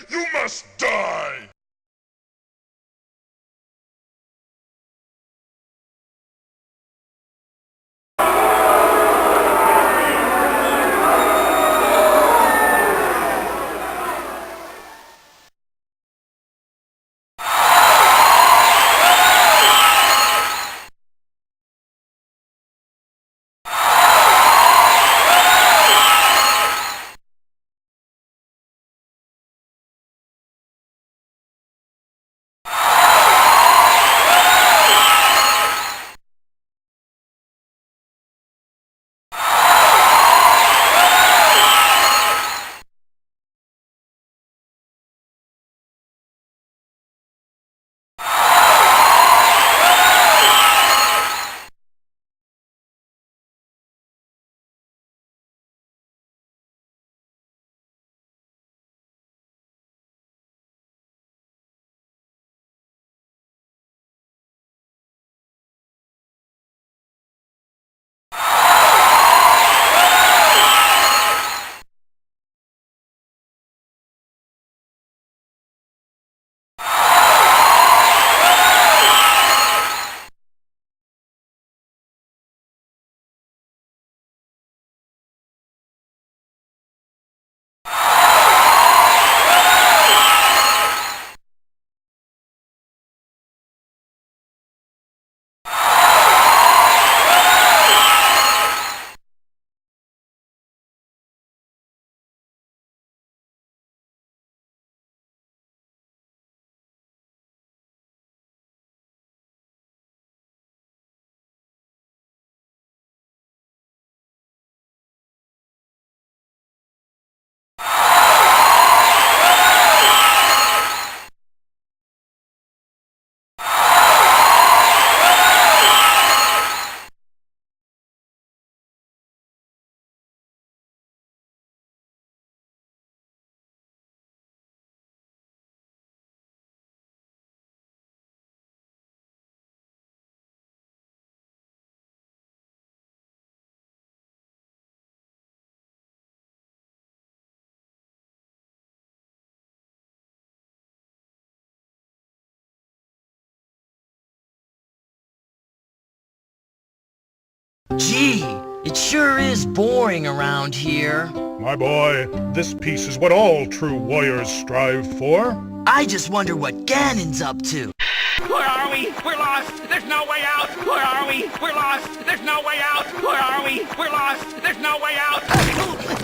You must die! Gee, it sure is boring around here. My boy, this peace is what all true warriors strive for. I just wonder what Ganon's up to. Where are we? We're lost. There's no way out. Where are we? We're lost. There's no way out. Where are we? We're lost. There's no way out.